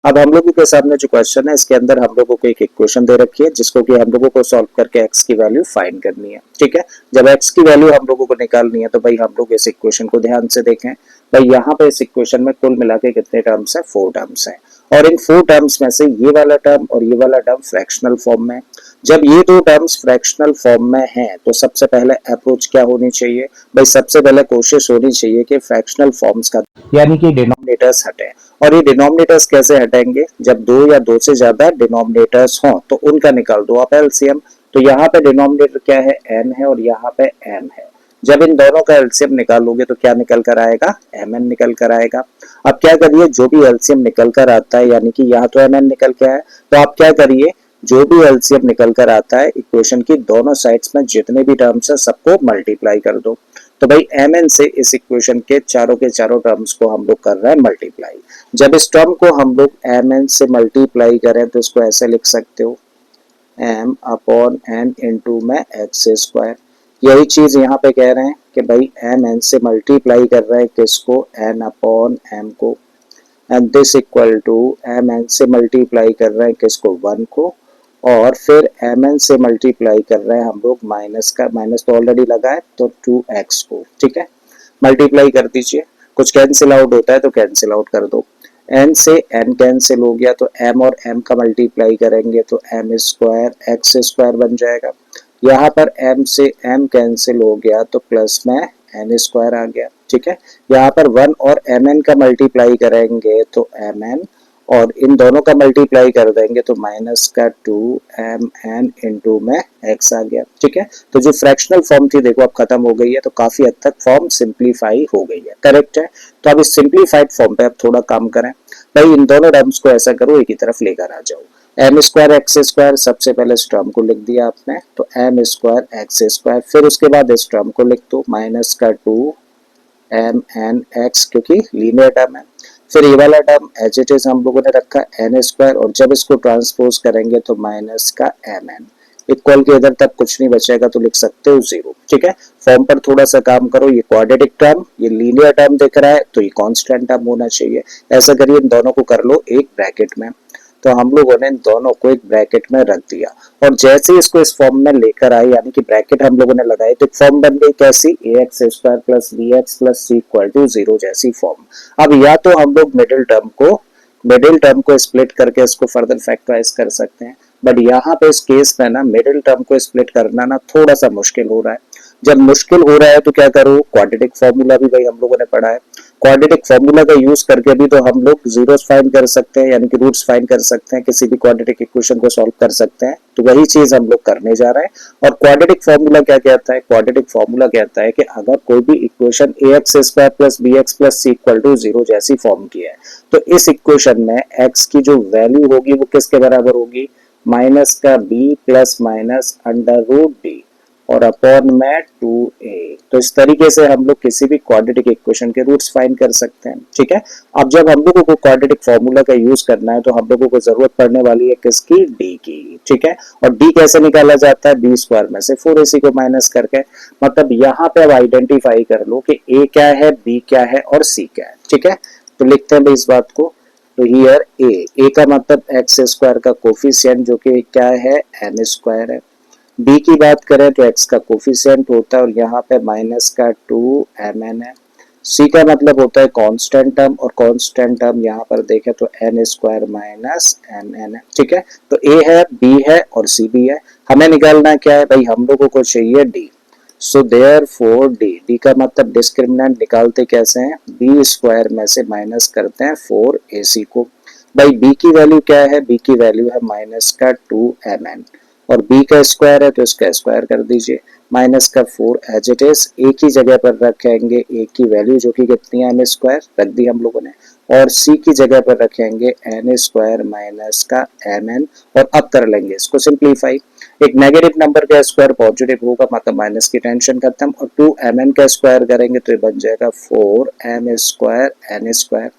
अब हम लोगों के सामने जो क्वेश्चन है इसके अंदर हम लोगों को एक इक्वेशन दे रखी है जिसको कि हम लोगों को सॉल्व करके x की वैल्यू फाइंड करनी है। ठीक है, जब x की वैल्यू हम लोगों को निकालनी है तो भाई हम लोग इस इक्वेशन को ध्यान से देखें। भाई यहाँ पे इस इक्वेशन में कुल मिला के कितने टर्म्स है, 4 टर्म्स है और इन 4 टर्म्स में से ये वाला टर्म और ये वाला टर्म फ्रैक्शनल फॉर्म में। जब ये दो टर्म्स फ्रैक्शनल फॉर्म में हैं तो सबसे पहले अप्रोच क्या होनी चाहिए भाई, सबसे पहले कोशिश होनी चाहिए कि फ्रैक्शनल फॉर्म्स का यानी कि डिनोमिनेटर्स हटे। और ये डिनोमिनेटर्स कैसे हटेंगे, जब दो या दो से ज्यादा डिनोमिनेटर्स हों तो उनका निकाल दो आप एलसीएम। तो यहाँ पे डिनोमिनेटर क्या है, n है और यहाँ पे m है। जब इन दोनों का एलसीएम निकालोगे तो क्या निकल कर आएगा, mn निकल कर आएगा। अब क्या करिए, जो भी एलसीएम निकल कर आता है यानी कि यहाँ तो mn निकल के आया, तो आप क्या करिए, जो भी एलसीएम निकल कर आता है इक्वेशन की दोनों साइड्स में जितने भी टर्म्स है सबको मल्टीप्लाई कर दो। तो भाई mn से इस इक्वेशन के चारों टर्म्स को हम लोग कर रहे हैं मल्टीप्लाई। जब इस टर्म को हम लोग mn से मल्टीप्लाई करें तो इसको ऐसे लिख सकते हो, m अपॉन n इंटू में एक्स स्क्वायर। यही चीज यहाँ पे कह रहे हैं कि भाई mn से मल्टीप्लाई कर रहे हैं किसको, n अपॉन m को, and this equal to mn से मल्टीप्लाई कर रहे हैं किसको, 1 को, और फिर mn से मल्टीप्लाई कर रहे हैं हम लोग माइनस का, माइनस तो ऑलरेडी लगा है तो 2x को। ठीक है, मल्टीप्लाई कर दीजिए, कुछ कैंसिल आउट होता है तो कैंसिल आउट कर दो। n से n कैंसिल हो गया तो m और m का मल्टीप्लाई करेंगे तो m स्क्वायर एक्स स्क्वायर बन जाएगा। यहाँ पर m से m कैंसिल हो गया तो प्लस में n स्क्वायर आ गया। ठीक है, यहाँ पर 1 और mn का मल्टीप्लाई करेंगे तो mn, और इन दोनों का मल्टीप्लाई कर देंगे तो माइनस का 2mn इंटू में x आ गया। ठीक है, तो जो फ्रैक्शनल फॉर्म थी देखो अब खत्म हो गई है, तो काफी हद तक फॉर्म सिंप्लीफाई हो गई है। करेक्ट है, तो अब इस सिंप्लीफाइड फॉर्म पे अब थोड़ा काम करें। भाई इन दोनों टर्म्स को ऐसा करो, एक ही तरफ लेकर आ जाओ। एम स्क्वायर एक्स स्क्वायर, सबसे पहले इस टर्म को लिख दिया आपने तो एम स्क्वायर एक्स स्क्वायर, फिर उसके बाद इस टर्म को लिख दो माइनस का 2mn x, क्योंकि लीनियर टर्म है। फिर ये वाला टर्म एच इट इज हम लोगों ने रखा एन स्क्वायर, और जब इसको ट्रांसपोज करेंगे तो माइनस का mn इक्वल के इधर तक कुछ नहीं बचेगा तो लिख सकते हो 0। ठीक है, फॉर्म पर थोड़ा सा काम करो, ये क्वाड्रेटिक टर्म, ये लीनियर टर्म दिख रहा है तो ये कांस्टेंट टर्म होना चाहिए। ऐसा करिए इन दोनों को कर लो एक ब्रैकेट में, तो हम लोगों ने इन दोनों को एक ब्रैकेट में रख दिया और जैसे ही इसको इस फॉर्म में लेकर आए यानी कि ब्रैकेट हम लोगों ने लगाई तो फॉर्म बन गई कैसी, ax square plus bx plus c equal to 0 जैसी फॉर्म। अब या तो हम लोग मिडिल टर्म को स्प्लिट करके इसको फर्दर फैक्टराइज कर सकते हैं, बट यहाँ पे इस केस में ना मिडिल टर्म को स्प्लिट करना ना थोड़ा सा मुश्किल हो रहा है। जब मुश्किल हो रहा है तो क्या करो, क्वाड्रेटिक फॉर्मूला भी भाई हम लोगों ने पढ़ा है, क्वाड्रेटिक फॉर्मूला का यूज करके भी तो हम लोग जीरोस फाइंड कर सकते हैं यानी कि रूट्स फाइंड कर सकते हैं, किसी भी क्वाड्रेटिक इक्वेशन को सॉल्व कर सकते हैं। तो वही चीज हम लोग करने जा रहे हैं। और क्वाड्रेटिक फॉर्मूला क्या कहता है, क्वाड्रेटिक फॉर्मूला कहता है कि अगर कोई भी equation ax square plus bx plus c equal to 0 जैसी फॉर्म की है तो इस इक्वेशन में x की जो वैल्यू होगी वो किसके बराबर होगी, माइनस का b plus minus under root b और अपॉन में 2a। तो इस तरीके से हम लोग किसी भी क्वाड्रेटिक इक्वेशन के रूट्स फाइंड कर सकते हैं। ठीक है, अब जब हम लोगों को क्वाड्रेटिक फॉर्मूला का यूज करना है तो हम लोगों को जरूरत पड़ने वाली है किसकी, d की। ठीक है, और d कैसे निकाला जाता है, b स्क्वायर में से 4ac को माइनस करके। मतलब यहाँ पे अब आइडेंटिफाई कर लो कि a क्या है, b क्या है और c क्या है। ठीक है, तो लिखते हैं इस बात को, तो हियर a का मतलब एक्स स्क्वायर का कोफिशिएंट जो कि क्या है, n स्क्वायर है। b की बात करें तो x का कोफिशिएंट होता है और यहाँ पे माइनस का 2mn है। c का मतलब होता है कांस्टेंट टर्म, और कांस्टेंट टर्म यहाँ पर देखें तो n स्क्वायर माइनस mn है। ठीक है, तो a है, b है और c भी है। हमें निकालना क्या है भाई, हम लोगों को चाहिए d। सो देयरफॉर d का मतलब डिस्क्रिमिनेंट निकालते कैसे हैं, b स्क्वायर में से माइनस करते हैं 4ac को। भाई b की वैल्यू क्या है, b की वैल्यू है माइनस का 2mn, और b का स्क्वायर है तो इसका स्क्वायर कर दीजिए, माइनस का 4 एज इट इज, a की जगह पर रखेंगे a की वैल्यू जो कि कितनी है, m स्क्वायर रख दी हम लोगों ने, और c की जगह पर रखेंगे n स्क्वायर माइनस का mn, और अब कर लेंगे इसको सिंप्लीफाई। एक नेगेटिव नंबर का स्क्वायर पॉजिटिव होगा मतलब माइनस की टेंशन खत्म, और 2mn का स्क्वायर करेंगे तो ये बन जाएगा 4m square n square,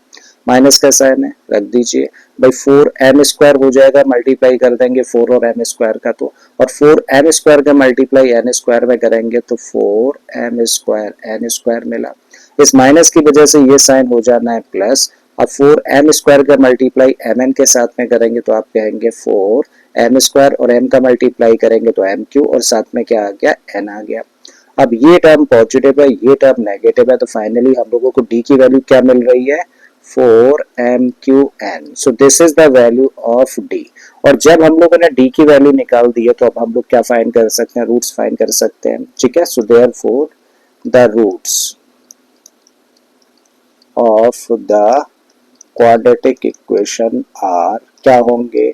minus का साइन है रख दीजिए। भाई 4m स्क्वायर हो जाएगा, मल्टीप्लाई कर देंगे 4 और m स्क्वायर का, तो और 4m स्क्वायर का मल्टीप्लाई n स्क्वायर में करेंगे तो 4m स्क्वायर n स्क्वायर मिला। इस माइनस की वजह से ये साइन हो जाना है प्लस, अब 4m² का मल्टीप्लाई mn के साथ में करेंगे तो आप कहेंगे 4m² और m का मल्टीप्लाई करेंगे तो mq और साथ में क्या आ गया n आ गया। अब ये टर्म पॉजिटिव है, ये टर्म नेगेटिव है, तो फाइनली हम लोगों को d की वैल्यू क्या मिल रही है 4mqn। So this is the value of d। और जब हम लोगों ने d की वैल्यू निकाल दी है तो अब हम लोग क्या फाइंड कर सकते हैं, रूट्स फाइंड कर सकते हैं, ठीक है। So therefore the roots of the quadratic equation are क्या होंगे,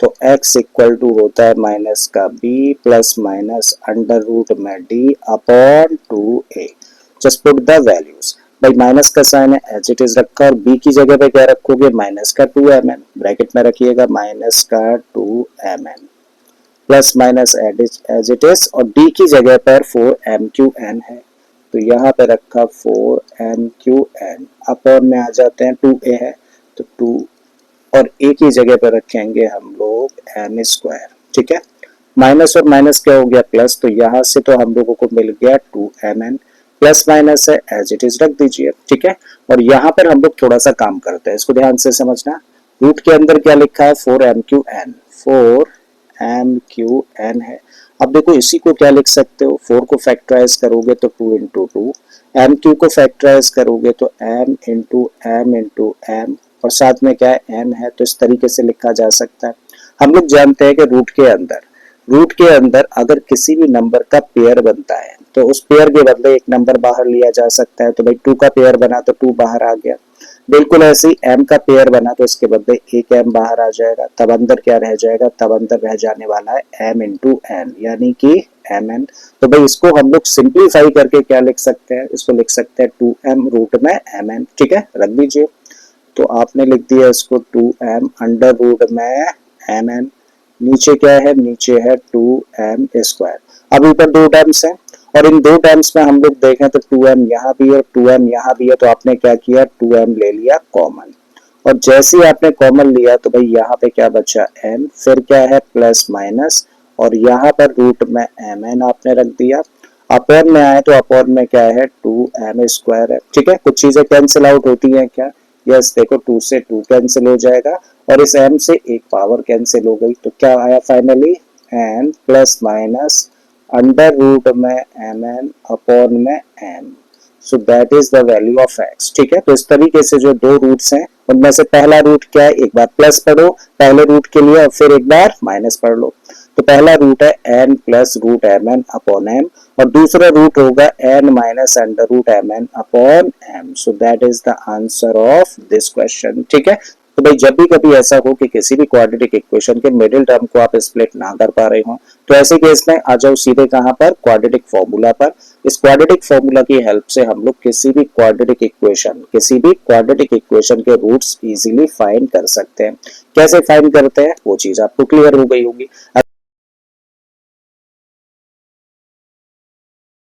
तो x इक्वल टू होता है माइनस का b plus minus under root में d upon 2a। Just put the values. भाई माइनस का साइन है एज इट इज रखा और b की जगह पे क्या रखोगे माइनस का 2mn, ब्रैकेट में रखिएगा माइनस का 2mn plus minus as it is और d की जगह पर 4mqn है तो यहाँ पे रखा 4mqn अपॉन में आ जाते हैं 2a है तो 2 और a की जगह पर रखेंगे हम लोग m², ठीक है। माइनस और माइनस क्या हो गया प्लस, तो यहाँ से तो हम लोगों को मिल गया 2mn प्लस माइनस है एज इट इज रख दीजिए, ठीक है। और यहाँ पर हम लोग थोड़ा सा काम करते हैं, इसको ध्यान से समझना। रूट के अंदर क्या लिखा है 4mqn, 4mqn है। अब देखो इसी को क्या लिख सकते हो, 4 को फैक्टराइज करोगे तो 2 इंटू 2, mq को फैक्टराइज करोगे तो m इंटू m और साथ में क्या है n है, तो इस तरीके से लिखा जा सकता है। हम लोग जानते हैं कि रूट के अंदर अगर किसी भी नंबर का पेयर बनता है तो उस पेयर के बदले एक नंबर बाहर लिया जा सकता है। तो भाई 2 का पेयर बना तो 2 बाहर आ गया, बिल्कुल ऐसे ही m का पेयर बना तो इसके बदले एक m बाहर आ जाएगा, तब अंदर क्या रह जाएगा, तब अंदर रह जाने वाला है m इंटू n यानी कि mn। तो भाई इसको हम लोग सिंप्लीफाई करके क्या लिख सकते हैं, इसको लिख सकते हैं 2m रूट में mn, ठीक है, रख दीजिए। तो आपने लिख दिया इसको 2m अंडर रूट में mn, नीचे क्या है, नीचे है 2m²। अब ऊपर दो टर्म्स हैं और इन दो टर्म्स में हम लोग देखें तो 2m यहाँ भी है 2m यहाँ भी है, तो आपने क्या किया 2m ले लिया कॉमन और जैसे ही आपने कॉमन लिया तो भाई यहाँ पे क्या बचा n, फिर क्या है प्लस माइनस और यहाँ पर रूट में mn आपने रख दिया। अपॉन में आए तो अपॉन में क्या है 2m² है, ठीक है। कुछ चीजें कैंसिल आउट होती हैं क्या, यस देखो 2 से 2 कैंसिल हो जाएगा और इस m से एक पावर कैंसिल हो गई, तो क्या आया finally n plus minus under root में mn अपॉन में m। So that is the value of x, ठीक है। तो इस तरीके से जो दो रूट्स हैं उनमें से पहला रूट क्या है, एक बार प्लस पढ़ो पहले रूट के लिए और फिर एक बार माइनस पढ़ लो। तो पहला रूट है n plus root mn upon m और दूसरा रूट होगा n minus under root mn upon m। So that is the answer of this question, ठीक है। तो भाई जब भी कभी ऐसा हो कि किसी भी क्वाड्रेटिक इक्वेशन के मिडिल टर्म को आप स्प्लिट ना कर पा रहे हो तो ऐसे केस में आ जाओ सीधे कहां पर, क्वाड्रेटिक फॉर्मूला पर। इस क्वाड्रेटिक फॉर्मूला की हेल्प से हम लोग किसी भी क्वाड्रेटिक इक्वेशन के रूट्स इजीली फाइंड कर सकते हैं। कैसे फाइंड करते हैं वो चीज आपको क्लियर हो गई होगी।